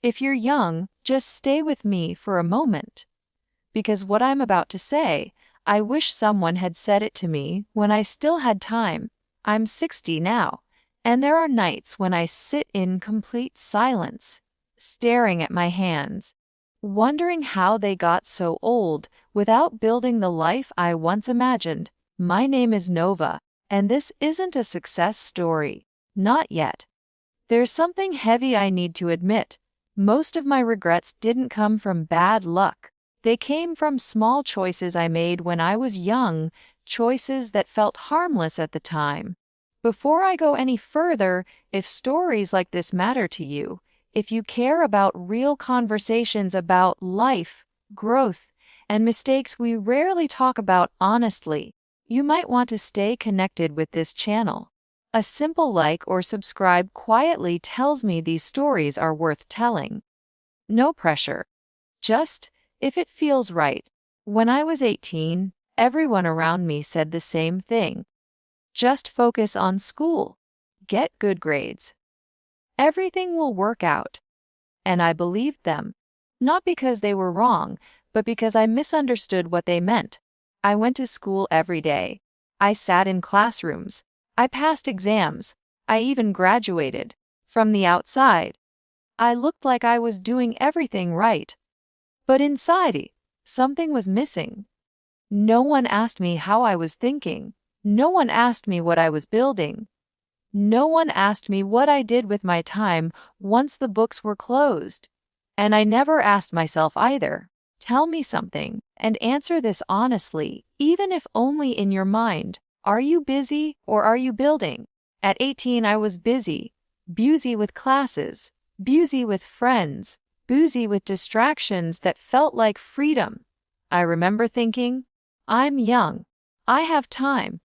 If you're young, just stay with me for a moment. Because what I'm about to say, I wish someone had said it to me when I still had time. I'm 60 now, and there are nights when I sit in complete silence, staring at my hands, wondering how they got so old without building the life I once imagined. My name is Nova, and this isn't a success story. Not yet. There's something heavy I need to admit. Most of my regrets didn't come from bad luck. They came from small choices I made when I was young, choices that felt harmless at the time. Before I go any further, if stories like this matter to you, if you care about real conversations about life, growth, and mistakes we rarely talk about honestly, you might want to stay connected with this channel. A simple like or subscribe quietly tells me these stories are worth telling. No pressure. Just, if it feels right. When I was 18, everyone around me said the same thing. Just focus on school. Get good grades. Everything will work out. And I believed them. Not because they were wrong, but because I misunderstood what they meant. I went to school every day. I sat in classrooms. I passed exams. I even graduated. From the outside, I looked like I was doing everything right. But inside, something was missing. No one asked me how I was thinking. No one asked me what I was building. No one asked me what I did with my time once the books were closed. And I never asked myself either. Tell me something, and answer this honestly, even if only in your mind. Are you busy or are you building? At 18, I was busy. Busy with classes. Busy with friends. Busy with distractions that felt like freedom. I remember thinking, I'm young. I have time.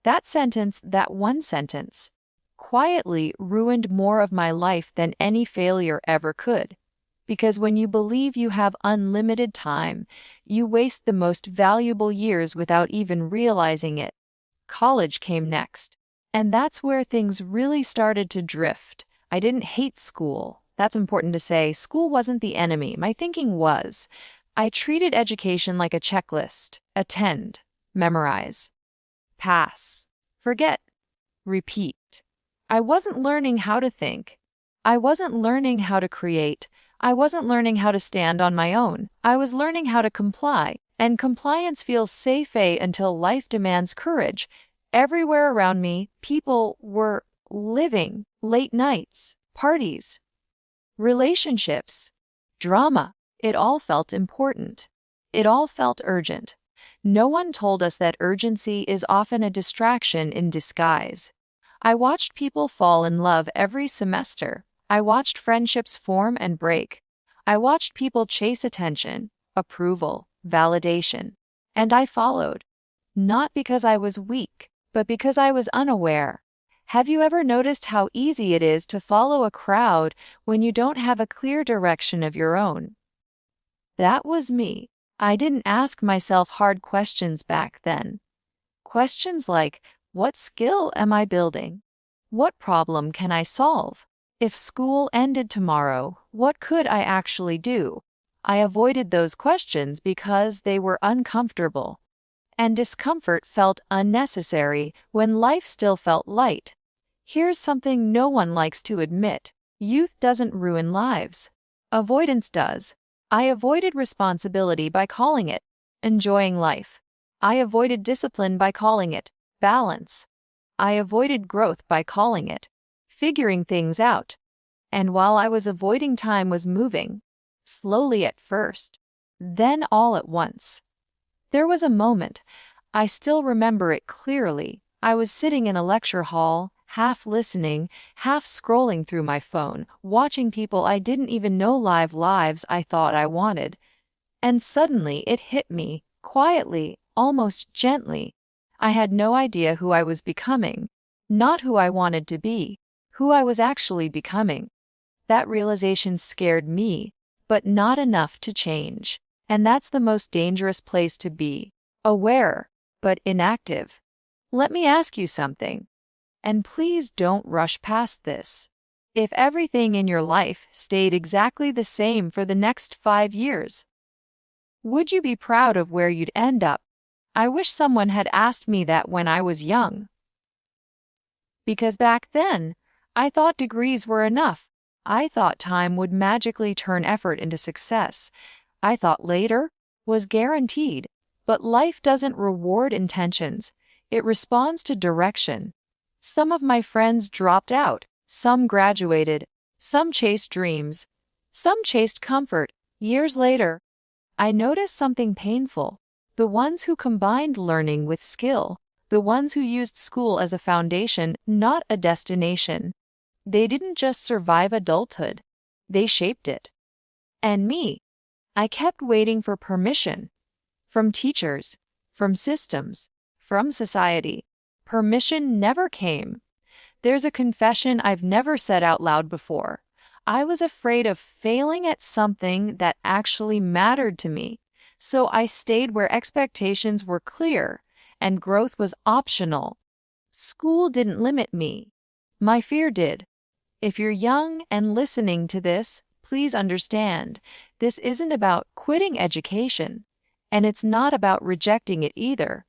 That one sentence, quietly ruined more of my life than any failure ever could. Because when you believe you have unlimited time, you waste the most valuable years without even realizing it. College came next. And that's where things really started to drift. I didn't hate school. That's important to say. School wasn't the enemy. My thinking was. I treated education like a checklist. Attend. Memorize. Pass. Forget. Repeat. I wasn't learning how to think. I wasn't learning how to create. I wasn't learning how to stand on my own. I was learning how to comply. And compliance feels safe until life demands courage. Everywhere around me, people were living late nights, parties, relationships, drama. It all felt important. It all felt urgent. No one told us that urgency is often a distraction in disguise. I watched people fall in love every semester. I watched friendships form and break. I watched people chase attention, approval, validation. And I followed. Not because I was weak, but because I was unaware. Have you ever noticed how easy it is to follow a crowd when you don't have a clear direction of your own? That was me. I didn't ask myself hard questions back then. Questions like, what skill am I building? What problem can I solve? If school ended tomorrow, what could I actually do? I avoided those questions because they were uncomfortable. And discomfort felt unnecessary when life still felt light. Here's something no one likes to admit. Youth doesn't ruin lives. Avoidance does. I avoided responsibility by calling it enjoying life. I avoided discipline by calling it balance. I avoided growth by calling it figuring things out. And while I was avoiding, time was moving. Slowly at first. Then all at once. There was a moment. I still remember it clearly. I was sitting in a lecture hall, half listening, half scrolling through my phone, watching people I didn't even know live lives I thought I wanted. And suddenly it hit me, quietly, almost gently. I had no idea who I was becoming. Not who I wanted to be. Who I was actually becoming. That realization scared me, but not enough to change. And that's the most dangerous place to be. Aware, but inactive. Let me ask you something. And please don't rush past this. If everything in your life stayed exactly the same for the next 5 years, would you be proud of where you'd end up? I wish someone had asked me that when I was young. Because back then, I thought degrees were enough. I thought time would magically turn effort into success. I thought later was guaranteed. But life doesn't reward intentions, it responds to direction. Some of my friends dropped out, some graduated, some chased dreams, some chased comfort. Years later, I noticed something painful. The ones who combined learning with skill, the ones who used school as a foundation, not a destination. They didn't just survive adulthood, they shaped it. And me, I kept waiting for permission. From teachers, from systems, from society. Permission never came. There's a confession I've never said out loud before. I was afraid of failing at something that actually mattered to me, so I stayed where expectations were clear and growth was optional. School didn't limit me. My fear did. If you're young and listening to this, please understand, this isn't about quitting education. And it's not about rejecting it either.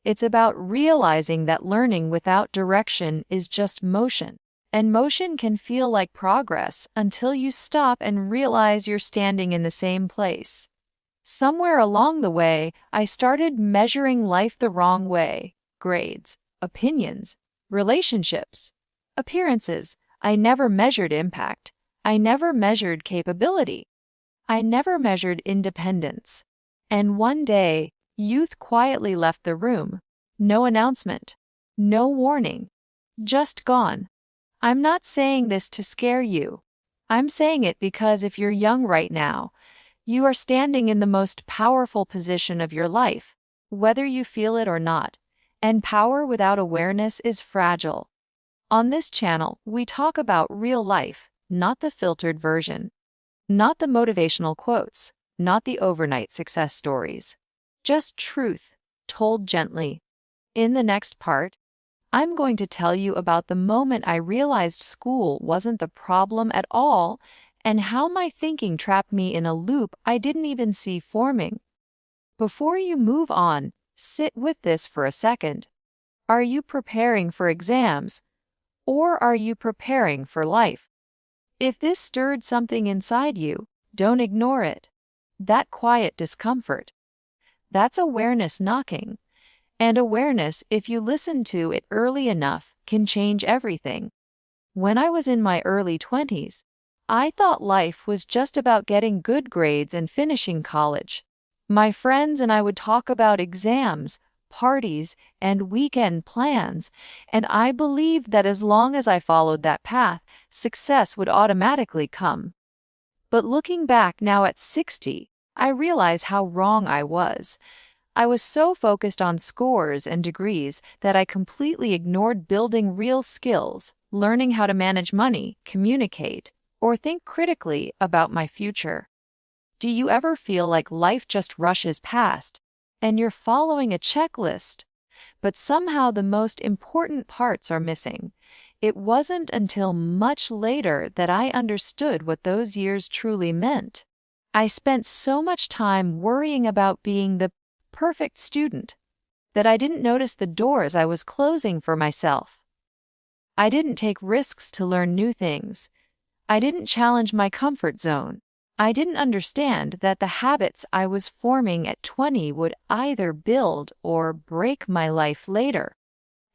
It's about realizing that learning without direction is just motion. And motion can feel like progress until you stop and realize you're standing in the same place. Somewhere along the way, I started measuring life the wrong way. Grades, opinions, relationships, appearances. I never measured impact. I never measured capability. I never measured independence. And one day, youth quietly left the room. No announcement. No warning. Just gone. I'm not saying this to scare you. I'm saying it because if you're young right now, you are standing in the most powerful position of your life, whether you feel it or not. And power without awareness is fragile. On this channel, we talk about real life, not the filtered version. Not the motivational quotes. Not the overnight success stories. Just truth, told gently. In the next part, I'm going to tell you about the moment I realized school wasn't the problem at all and how my thinking trapped me in a loop I didn't even see forming. Before you move on, sit with this for a second. Are you preparing for exams, or are you preparing for life? If this stirred something inside you, don't ignore it. That quiet discomfort. That's awareness knocking. And awareness, if you listen to it early enough, can change everything. When I was in my early 20s, I thought life was just about getting good grades and finishing college. My friends and I would talk about exams, parties, and weekend plans, and I believed that as long as I followed that path, success would automatically come. But looking back now at 60, I realize how wrong I was. I was so focused on scores and degrees that I completely ignored building real skills, learning how to manage money, communicate, or think critically about my future. Do you ever feel like life just rushes past, and you're following a checklist, but somehow the most important parts are missing? It wasn't until much later that I understood what those years truly meant. I spent so much time worrying about being the perfect student that I didn't notice the doors I was closing for myself. I didn't take risks to learn new things. I didn't challenge my comfort zone. I didn't understand that the habits I was forming at 20 would either build or break my life later.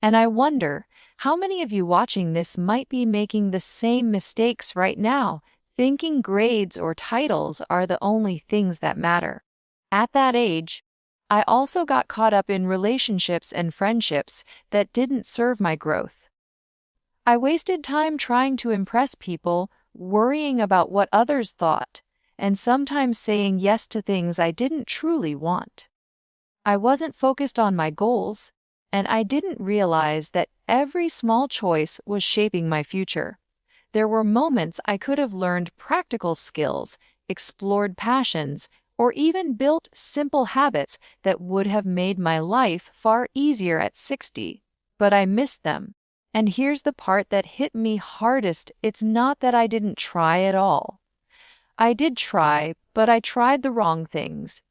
And I wonder, how many of you watching this might be making the same mistakes right now, thinking grades or titles are the only things that matter? At that age, I also got caught up in relationships and friendships that didn't serve my growth. I wasted time trying to impress people, worrying about what others thought, and sometimes saying yes to things I didn't truly want. I wasn't focused on my goals, and I didn't realize that every small choice was shaping my future. There were moments I could have learned practical skills, explored passions, or even built simple habits that would have made my life far easier at 60, but I missed them. And here's the part that hit me hardest. It's not that I didn't try at all. I did try, but I tried the wrong things.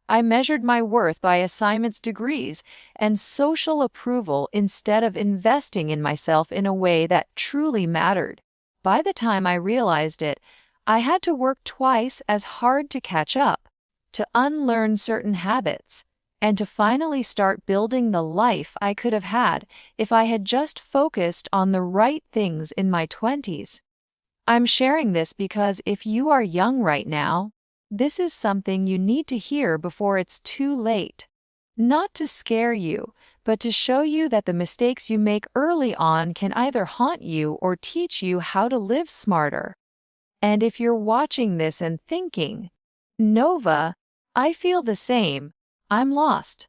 I measured my worth by assignments, degrees, and social approval instead of investing in myself in a way that truly mattered. By the time I realized it, I had to work twice as hard to catch up, to unlearn certain habits, and to finally start building the life I could have had if I had just focused on the right things in my 20s. I'm sharing this because if you are young right now, this is something you need to hear before it's too late. Not to scare you, but to show you that the mistakes you make early on can either haunt you or teach you how to live smarter. And if you're watching this and thinking, Nova, I feel the same, I'm lost.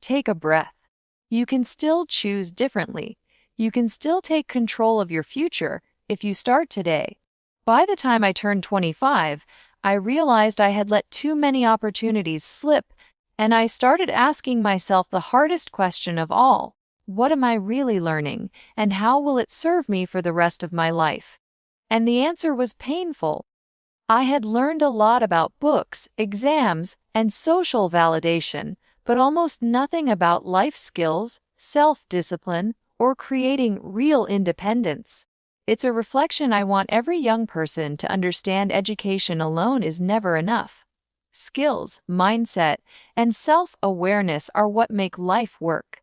Take a breath. You can still choose differently. You can still take control of your future if you start today. By the time I turned 25, I realized I had let too many opportunities slip, and I started asking myself the hardest question of all: what am I really learning, and how will it serve me for the rest of my life? And the answer was painful. I had learned a lot about books, exams, and social validation, but almost nothing about life skills, self-discipline, or creating real independence. It's a reflection I want every young person to understand. Education alone is never enough. Skills, mindset, and self-awareness are what make life work.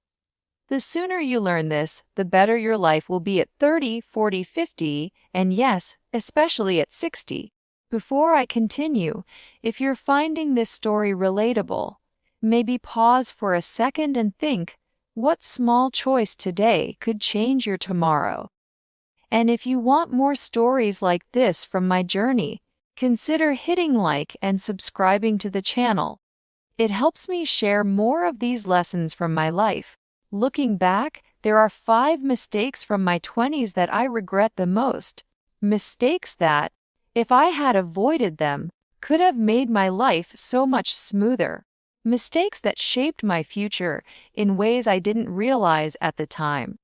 The sooner you learn this, the better your life will be at 30, 40, 50, and yes, especially at 60. Before I continue, if you're finding this story relatable, maybe pause for a second and think, what small choice today could change your tomorrow? And if you want more stories like this from my journey, consider hitting like and subscribing to the channel. It helps me share more of these lessons from my life. Looking back, there are 5 mistakes from my 20s that I regret the most. Mistakes that, if I had avoided them, could have made my life so much smoother. Mistakes that shaped my future in ways I didn't realize at the time.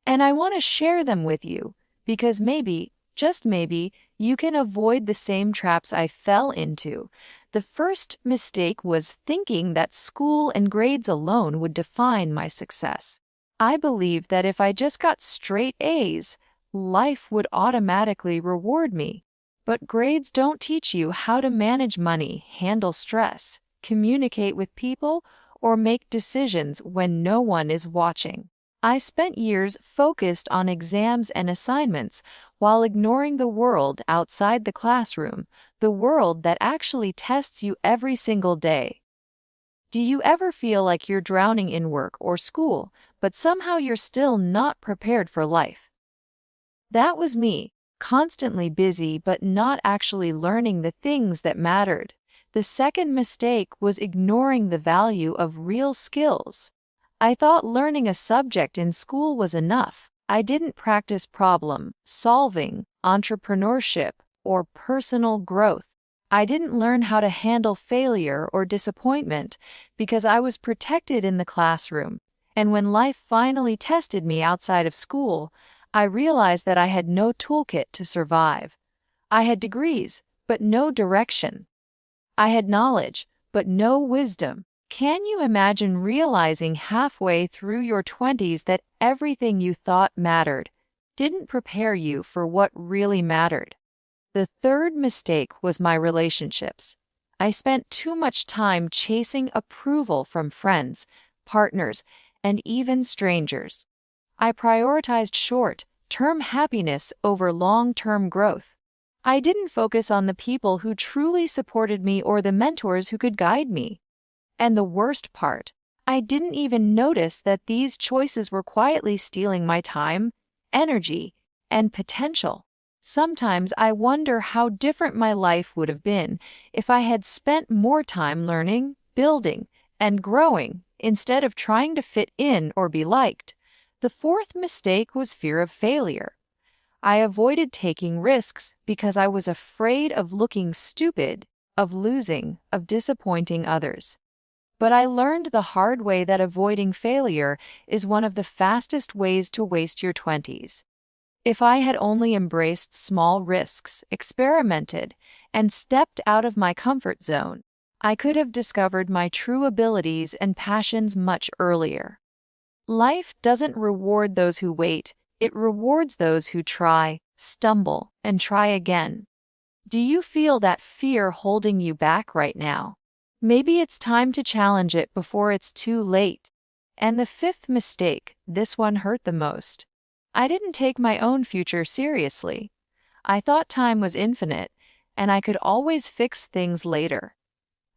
And I want to share them with you, because maybe, just maybe, you can avoid the same traps I fell into. The first mistake was thinking that school and grades alone would define my success. I believed that if I just got straight A's, life would automatically reward me. But grades don't teach you how to manage money, handle stress, communicate with people, or make decisions when no one is watching. I spent years focused on exams and assignments while ignoring the world outside the classroom, the world that actually tests you every single day. Do you ever feel like you're drowning in work or school, but somehow you're still not prepared for life? That was me, constantly busy but not actually learning the things that mattered. The second mistake was ignoring the value of real skills. I thought learning a subject in school was enough. I didn't practice problem solving, entrepreneurship, or personal growth. I didn't learn how to handle failure or disappointment because I was protected in the classroom. And when life finally tested me outside of school, I realized that I had no toolkit to survive. I had degrees, but no direction. I had knowledge, but no wisdom. Can you imagine realizing halfway through your 20s that everything you thought mattered didn't prepare you for what really mattered? The third mistake was my relationships. I spent too much time chasing approval from friends, partners, and even strangers. I prioritized short-term happiness over long-term growth. I didn't focus on the people who truly supported me or the mentors who could guide me. And the worst part, I didn't even notice that these choices were quietly stealing my time, energy, and potential. Sometimes I wonder how different my life would have been if I had spent more time learning, building, and growing instead of trying to fit in or be liked. The fourth mistake was fear of failure. I avoided taking risks because I was afraid of looking stupid, of losing, of disappointing others. But I learned the hard way that avoiding failure is one of the fastest ways to waste your 20s. If I had only embraced small risks, experimented, and stepped out of my comfort zone, I could have discovered my true abilities and passions much earlier. Life doesn't reward those who wait, it rewards those who try, stumble, and try again. Do you feel that fear holding you back right now? Maybe it's time to challenge it before it's too late. And the fifth mistake, this one hurt the most. I didn't take my own future seriously. I thought time was infinite, and I could always fix things later.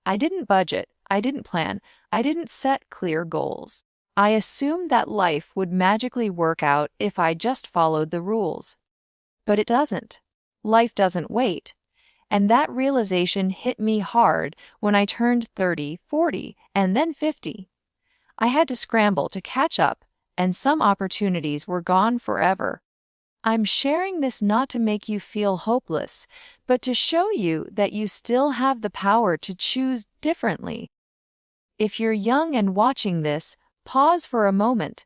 I didn't budget, I didn't plan, I didn't set clear goals. I assumed that life would magically work out if I just followed the rules. But it doesn't. Life doesn't wait. And that realization hit me hard when I turned 30, 40, and then 50. I had to scramble to catch up, and some opportunities were gone forever. I'm sharing this not to make you feel hopeless, but to show you that you still have the power to choose differently. If you're young and watching this, pause for a moment.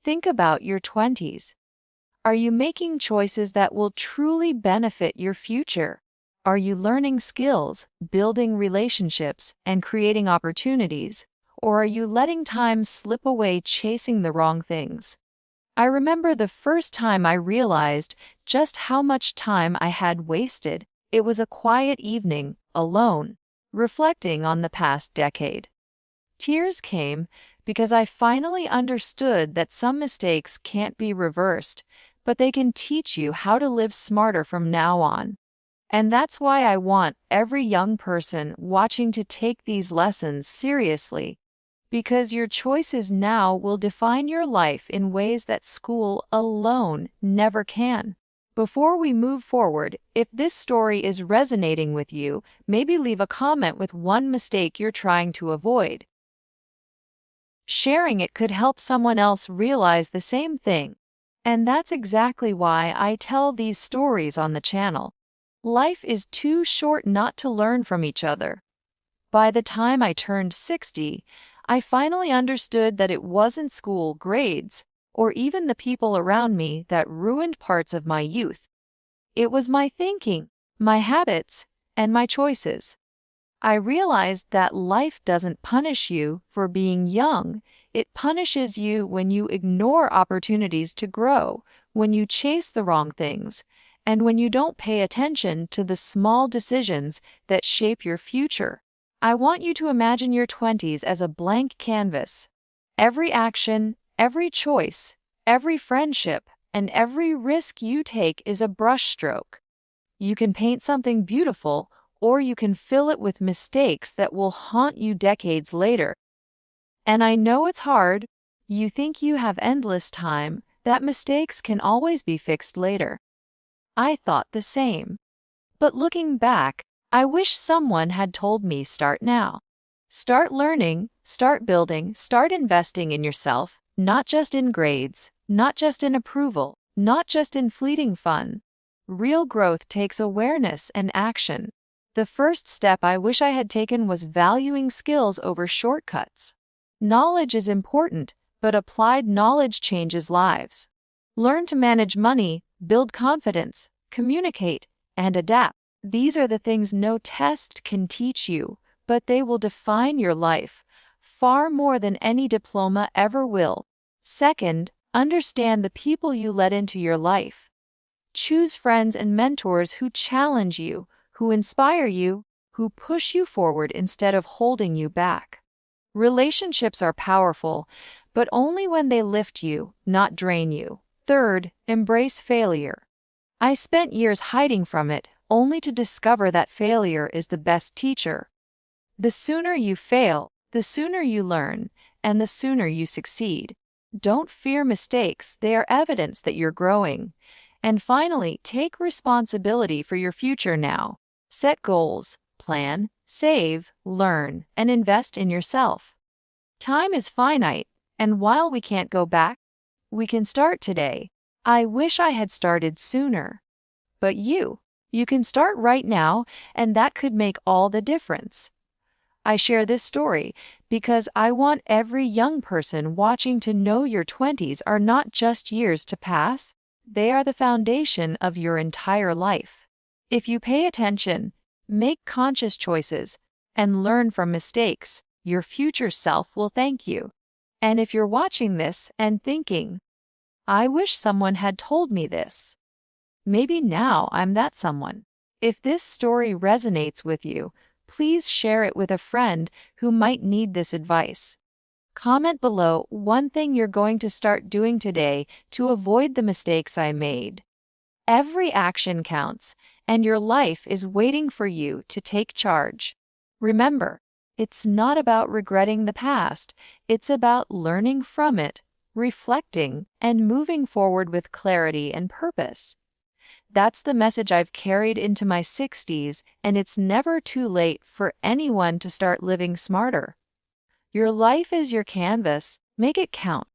Think about your 20s. Are you making choices that will truly benefit your future? Are you learning skills, building relationships, and creating opportunities? Or are you letting time slip away chasing the wrong things? I remember the first time I realized just how much time I had wasted. It was a quiet evening, alone, reflecting on the past decade. Tears came because I finally understood that some mistakes can't be reversed, but they can teach you how to live smarter from now on. And that's why I want every young person watching to take these lessons seriously, because your choices now will define your life in ways that school alone never can. Before we move forward, if this story is resonating with you, maybe leave a comment with one mistake you're trying to avoid. Sharing it could help someone else realize the same thing. And that's exactly why I tell these stories on the channel. Life is too short not to learn from each other. By the time I turned 60, I finally understood that it wasn't school, grades, or even the people around me that ruined parts of my youth. It was my thinking, my habits, and my choices. I realized that life doesn't punish you for being young. It punishes you when you ignore opportunities to grow, when you chase the wrong things, and when you don't pay attention to the small decisions that shape your future. I want you to imagine your 20s as a blank canvas. Every action, every choice, every friendship, and every risk you take is a brushstroke. You can paint something beautiful, or you can fill it with mistakes that will haunt you decades later. And I know it's hard. You think you have endless time, that mistakes can always be fixed later. I thought the same. But looking back, I wish someone had told me start now. Start learning, start building, start investing in yourself, not just in grades, not just in approval, not just in fleeting fun. Real growth takes awareness and action. The first step I wish I had taken was valuing skills over shortcuts. Knowledge is important, but applied knowledge changes lives. Learn to manage money, build confidence, communicate, and adapt. These are the things no test can teach you, but they will define your life far more than any diploma ever will. Second, understand the people you let into your life. Choose friends and mentors who challenge you, who inspire you, who push you forward instead of holding you back. Relationships are powerful, but only when they lift you, not drain you. Third, embrace failure. I spent years hiding from it, only to discover that failure is the best teacher. The sooner you fail, the sooner you learn, and the sooner you succeed. Don't fear mistakes, they are evidence that you're growing. And finally, take responsibility for your future now. Set goals, plan, save, learn, and invest in yourself. Time is finite, and while we can't go back, we can start today. I wish I had started sooner. But you can start right now, and that could make all the difference. I share this story because I want every young person watching to know your 20s are not just years to pass, they are the foundation of your entire life. If you pay attention, make conscious choices, and learn from mistakes, your future self will thank you. And if you're watching this and thinking, I wish someone had told me this, maybe now I'm that someone. If this story resonates with you, please share it with a friend who might need this advice. Comment below one thing you're going to start doing today to avoid the mistakes I made. Every action counts, and your life is waiting for you to take charge. Remember, it's not about regretting the past, it's about learning from it, reflecting, and moving forward with clarity and purpose. That's the message I've carried into my 60s, and it's never too late for anyone to start living smarter. Your life is your canvas, make it count.